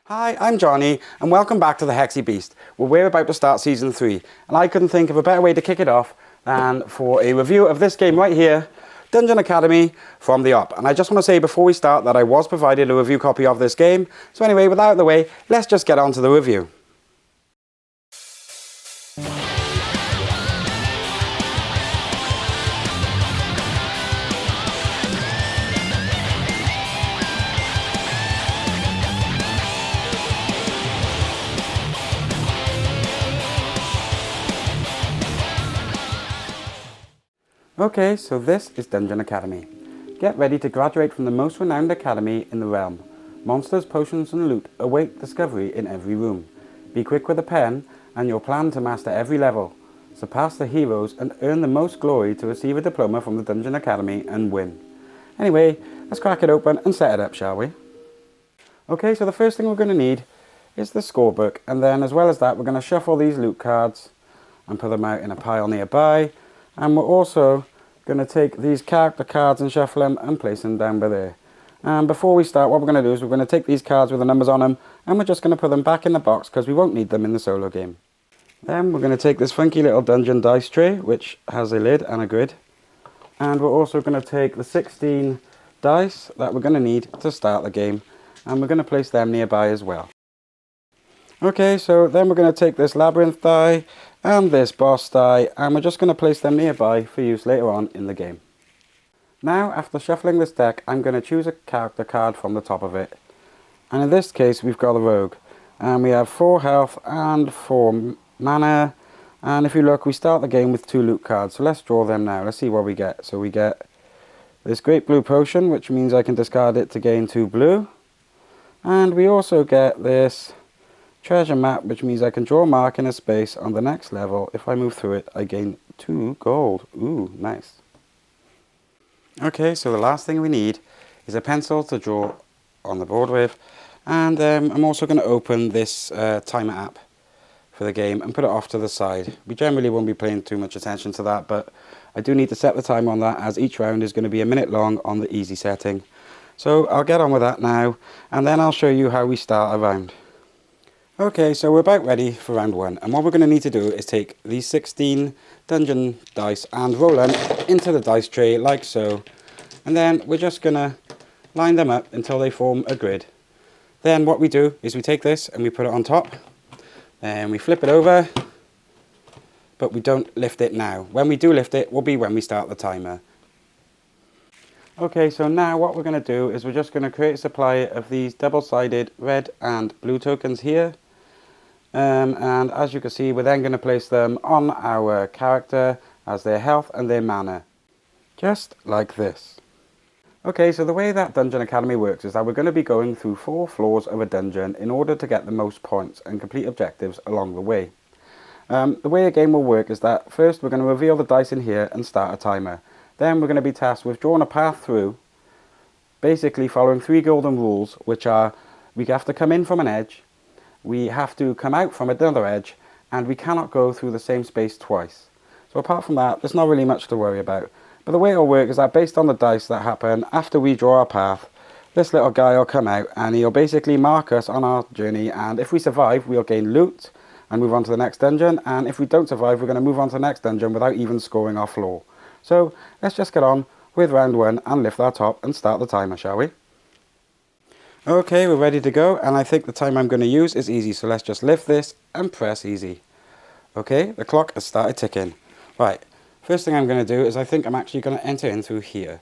Hi, I'm Johnny, and welcome back to the Hexy Beast, where we're about to start Season 3, and I couldn't think of a better way to kick it off than for a review of this game right here, Dungeon Academy from the Op. And I just want to say before we start that I was provided a review copy of this game, so anyway, with that out of the way, let's just get on to the review. Okay, so this is Dungeon Academy. Get ready to graduate from the most renowned academy in the realm. Monsters, potions and loot await discovery in every room. Be quick with a pen and you'll plan to master every level. Surpass the heroes and earn the most glory to receive a diploma from the Dungeon Academy and win. Anyway, let's crack it open and set it up, shall we? Okay, so the first thing we're going to need is the scorebook, and then as well as that we're going to shuffle these loot cards and put them out in a pile nearby. And we're also going to take these character cards and shuffle them and place them down by there. And before we start, what we're going to do is we're going to take these cards with the numbers on them and we're just going to put them back in the box because we won't need them in the solo game. Then we're going to take this funky little dungeon dice tray which has a lid and a grid. And we're also going to take the 16 dice that we're going to need to start the game, and we're going to place them nearby as well. Okay, so then we're going to take this labyrinth die and this boss die, and we're just going to place them nearby for use later on in the game. Now, after shuffling this deck, I'm going to choose a character card from the top of it. And in this case, we've got a rogue. And we have 4 health and 4 mana. And if you look, we start the game with 2 loot cards. So let's draw them now. Let's see what we get. So we get this great blue potion, which means I can discard it to gain 2 blue. And we also get this treasure map, which means I can draw a mark in a space on the next level. If I move through it, I gain 2 gold. Ooh, nice. Okay, so the last thing we need is a pencil to draw on the board with. And I'm also going to open this timer app for the game and put it off to the side. We generally won't be paying too much attention to that, but I do need to set the timer on that, as each round is going to be a minute long on the easy setting. So I'll get on with that now, and then I'll show you how we start a round. Okay, so we're about ready for round 1, and what we're going to need to do is take these 16 dungeon dice and roll them into the dice tray like so, and then we're just going to line them up until they form a grid. Then what we do is we take this and we put it on top, and we flip it over, but we don't lift it now. When we do lift it will be when we start the timer. Okay, so now what we're going to do is we're just going to create a supply of these double-sided red and blue tokens here. And as you can see, we're then going to place them on our character as their health and their mana. Just like this. Okay, so the way that Dungeon Academy works is that we're going to be going through 4 floors of a dungeon in order to get the most points and complete objectives along the way. The way a game will work is that first we're going to reveal the dice in here and start a timer. Then we're going to be tasked with drawing a path through, basically following 3 golden rules, which are we have to come in from an edge, we have to come out from another edge, and we cannot go through the same space twice. So apart from that, there's not really much to worry about. But the way it'll work is that based on the dice that happen after we draw our path, this little guy will come out and he'll basically mark us on our journey, and if we survive, we'll gain loot and move on to the next dungeon, and if we don't survive, we're going to move on to the next dungeon without even scoring our floor. So let's just get on with round 1 and lift our top and start the timer, shall we? Okay, we're ready to go, and I think the time I'm going to use is easy, so let's just lift this and press easy. Okay, the clock has started ticking. Right, first thing I'm going to do is I think I'm actually going to enter in through here.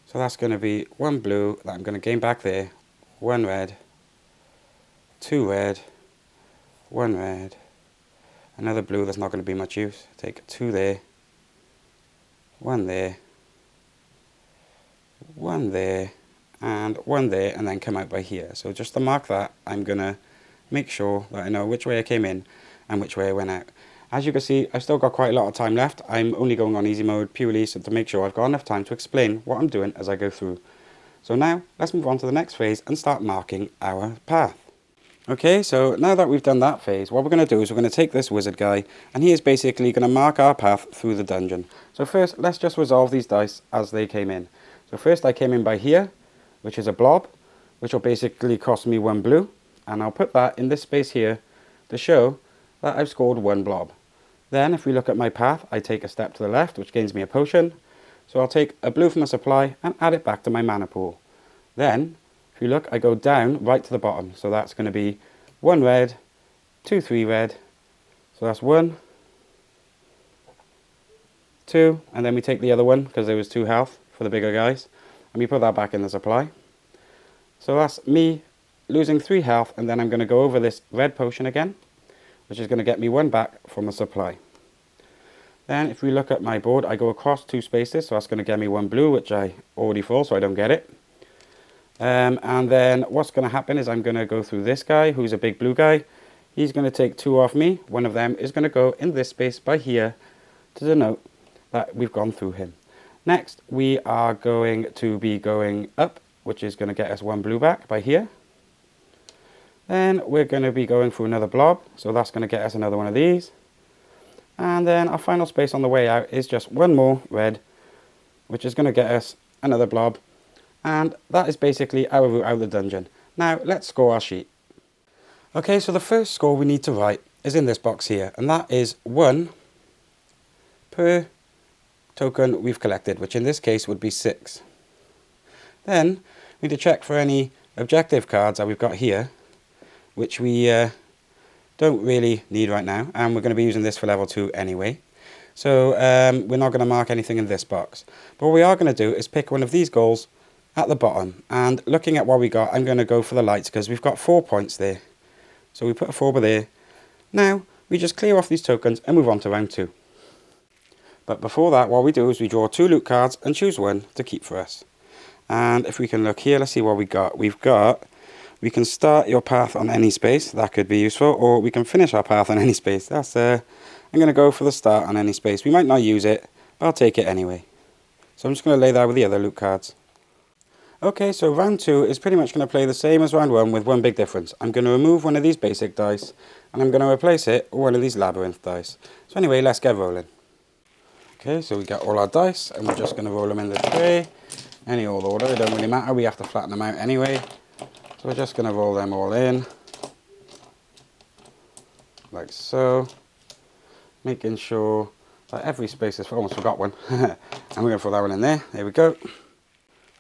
So that's going to be 1 blue that I'm going to gain back there, 1 red, 2 red, 1 red, another blue that's not going to be much use, take 2 there, 1 there, 1 there, and 1 there, and then come out by here. So just to mark that, I'm going to make sure that I know which way I came in and which way I went out. As you can see, I've still got quite a lot of time left. I'm only going on easy mode purely so to make sure I've got enough time to explain what I'm doing as I go through. So now, let's move on to the next phase and start marking our path. Okay, so now that we've done that phase, what we're going to do is we're going to take this wizard guy, and he is basically going to mark our path through the dungeon. So first, let's just resolve these dice as they came in. So first I came in by here, which is a blob, which will basically cost me 1 blue. and I'll put that in this space here to show that I've scored 1 blob. Then if we look at my path, I take a step to the left, which gains me a potion. So I'll take a blue from the supply and add it back to my mana pool. Then, if you look, I go down right to the bottom. So that's going to be 1 red, 2, 3 red. So that's 1, 2, and then we take the other one because there was 2 health for the bigger guys. And we put that back in the supply. So that's me losing 3 health, and then I'm going to go over this red potion again, which is going to get me 1 back from the supply. Then if we look at my board, I go across 2 spaces, so that's going to get me 1 blue, which I already full, so I don't get it. And then what's going to happen is I'm going to go through this guy, who's a big blue guy. He's going to take 2 off me. One of them is going to go in this space by here to denote that we've gone through him. Next, we are going to be going up, which is going to get us 1 blue back by here. Then we're going to be going through another blob, so that's going to get us another one of these. And then our final space on the way out is just 1 more red, which is going to get us another blob. And that is basically our route out of the dungeon. Now let's score our sheet. Okay, so the first score we need to write is in this box here, and that is 1 per token we've collected, which in this case would be 6. Then we need to check for any objective cards that we've got here, which we don't really need right now, and we're going to be using this for level 2 anyway. So we're not going to mark anything in this box. But what we are going to do is pick one of these goals at the bottom, and looking at what we got, I'm going to go for the lights because we've got 4 points there. So we put a 4 by there. Now we just clear off these tokens and move on to round 2. But before that, what we do is we draw 2 loot cards and choose 1 to keep for us. And if we can look here, let's see what we got. We can start your path on any space, that could be useful, or we can finish our path on any space. That's I'm going to go for the start on any space. We might not use it, but I'll take it anyway. So I'm just going to lay that with the other loot cards. Okay, so round 2 is pretty much going to play the same as round 1 with one big difference. I'm going to remove one of these basic dice, and I'm going to replace it with one of these labyrinth dice. So anyway, let's get rolling. Okay, so we got all our dice, and we're just going to roll them in the tray. Any old order, it don't really matter, we have to flatten them out anyway. So we're just going to roll them all in, like so, making sure that every space is, almost forgot one, and we're going to throw that one in there, there we go.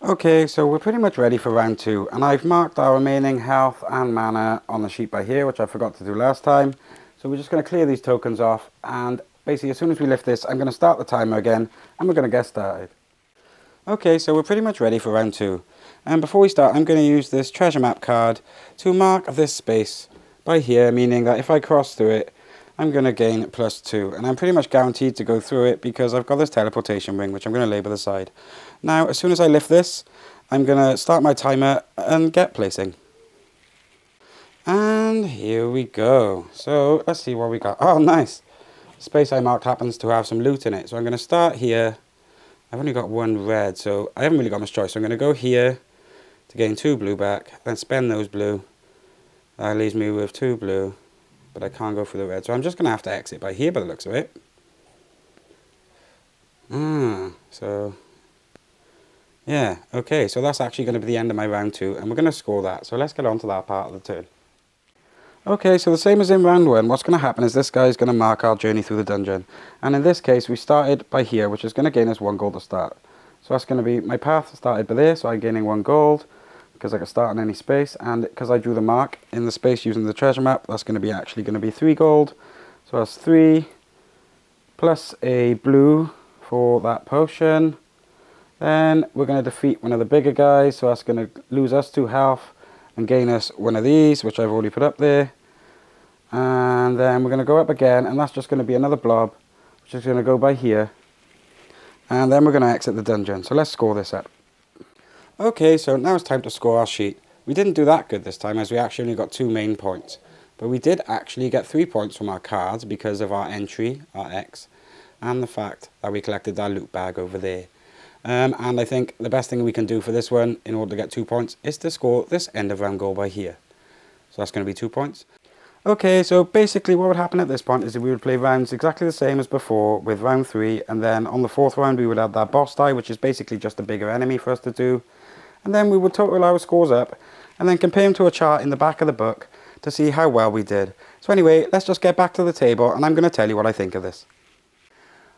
Okay, so we're pretty much ready for round 2, and I've marked our remaining health and mana on the sheet by here, which I forgot to do last time. So we're just going to clear these tokens off, and basically as soon as we lift this, I'm going to start the timer again, and we're going to get started. Okay, so we're pretty much ready for round 2. And before we start, I'm going to use this treasure map card to mark this space by here, meaning that if I cross through it, I'm going to gain +2. And I'm pretty much guaranteed to go through it because I've got this teleportation ring, which I'm going to label aside. Now, as soon as I lift this, I'm going to start my timer and get placing. And here we go. So, let's see what we got. Oh, nice. The space I marked happens to have some loot in it. So I'm going to start here. I've only got 1 red, so I haven't really got much choice. So I'm going to go here to gain 2 blue back, then spend those blue. That leaves me with 2 blue, but I can't go through the red. So I'm just going to have to exit by here by the looks of it. So, yeah, okay, so that's actually going to be the end of my round 2, and we're going to score that. So let's get on to that part of the turn. Okay, so the same as in round 1, what's going to happen is this guy is going to mark our journey through the dungeon. And in this case, we started by here, which is going to gain us 1 gold to start. So that's going to be, my path started by there, so I'm gaining 1 gold, because I can start on any space, and because I drew the mark in the space using the treasure map, that's going to be actually going to be 3 gold. So that's 3, plus a blue for that potion. Then we're going to defeat one of the bigger guys, so that's going to lose us 2 health, and gain us one of these, which I've already put up there. And then we're going to go up again, and that's just going to be another blob, which is going to go by here. And then we're going to exit the dungeon. So let's score this up. Okay, so now it's time to score our sheet. We didn't do that good this time, as we actually only got 2 main points. But we did actually get 3 points from our cards because of our entry, our X, and the fact that we collected our loot bag over there. And I think the best thing we can do for this one, in order to get 2 points, is to score this end of round goal by here. So that's going to be 2 points. Okay, so basically what would happen at this point is that we would play rounds exactly the same as before with round 3, and then on the 4th round we would add that boss die, which is basically just a bigger enemy for us to do. And then we would total our scores up, and then compare them to a chart in the back of the book, to see how well we did. So anyway, let's just get back to the table and I'm going to tell you what I think of this.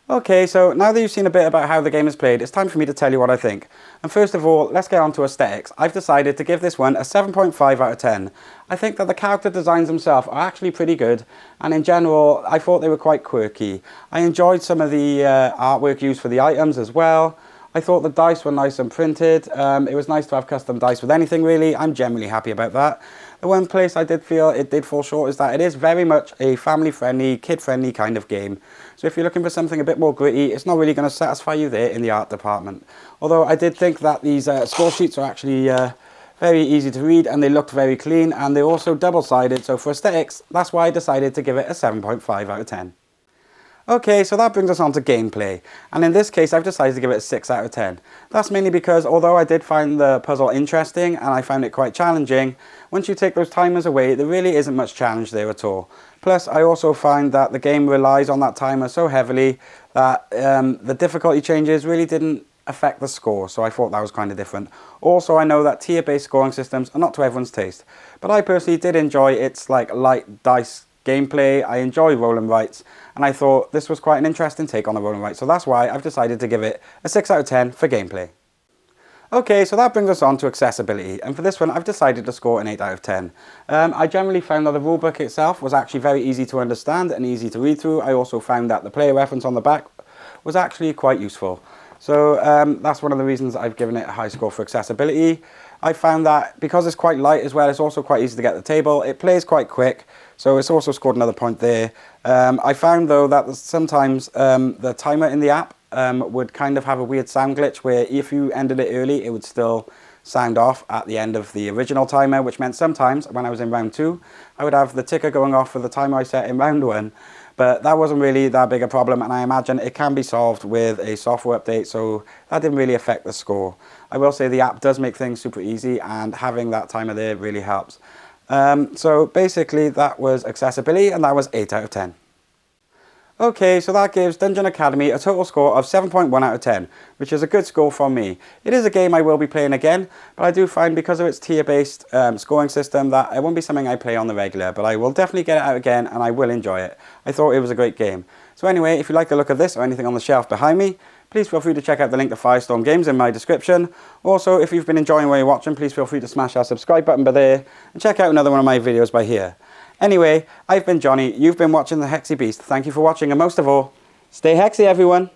Okay, so now that you've seen a bit about how the game is played, it's time for me to tell you what I think. And first of all, let's get on to aesthetics. I've decided to give this one a 7.5 out of 10. I think that the character designs themselves are actually pretty good, and in general, I thought they were quite quirky. I enjoyed some of the artwork used for the items as well. I thought the dice were nice and printed. It was nice to have custom dice with anything really. I'm generally happy about that. The one place I did feel it did fall short is that it is very much a family-friendly, kid-friendly kind of game. So if you're looking for something a bit more gritty, it's not really going to satisfy you there in the art department. Although I did think that these score sheets are actually very easy to read and they looked very clean, and they're also double-sided. So for aesthetics, that's why I decided to give it a 7.5 out of 10. Okay, so that brings us on to gameplay, and in this case I've decided to give it a 6 out of 10. That's mainly because although I did find the puzzle interesting and I found it quite challenging, once you take those timers away there really isn't much challenge there at all. Plus I also find that the game relies on that timer so heavily that the difficulty changes really didn't affect the score, so I thought that was kind of different. Also, I know that tier-based scoring systems are not to everyone's taste, but I personally did enjoy its light dice gameplay. I enjoy roll and writes, and I thought this was quite an interesting take on the roll and write, so that's why I've decided to give it a 6 out of 10 for gameplay. Okay, so that brings us on to accessibility, and for this one I've decided to score an 8 out of 10. I generally found that the rulebook itself was actually very easy to understand and easy to read through. I also found that the player reference on the back was actually quite useful. So that's one of the reasons I've given it a high score for accessibility. I found that because it's quite light as well, it's also quite easy to get to the table. It plays quite quick, so it's also scored another point there. I found though that sometimes the timer in the app would kind of have a weird sound glitch where if you ended it early, it would still sound off at the end of the original timer, which meant sometimes when I was in round 2, I would have the ticker going off for the timer I set in round 1. But that wasn't really that big a problem, and I imagine it can be solved with a software update, so that didn't really affect the score. I will say the app does make things super easy, and having that timer there really helps. So basically that was accessibility, and that was 8 out of 10. Okay, so that gives Dungeon Academy a total score of 7.1 out of 10, which is a good score from me. It is a game I will be playing again, but I do find because of its tier-based scoring system that it won't be something I play on the regular, but I will definitely get it out again and I will enjoy it. I thought it was a great game. So anyway, if you like the look of this or anything on the shelf behind me, please feel free to check out the link to Firestorm Games in my description. Also, if you've been enjoying what you're watching, please feel free to smash that subscribe button by there and check out another one of my videos by here. Anyway, I've been Johnny, you've been watching The Hexy Beast. Thank you for watching, and most of all, stay hexy everyone!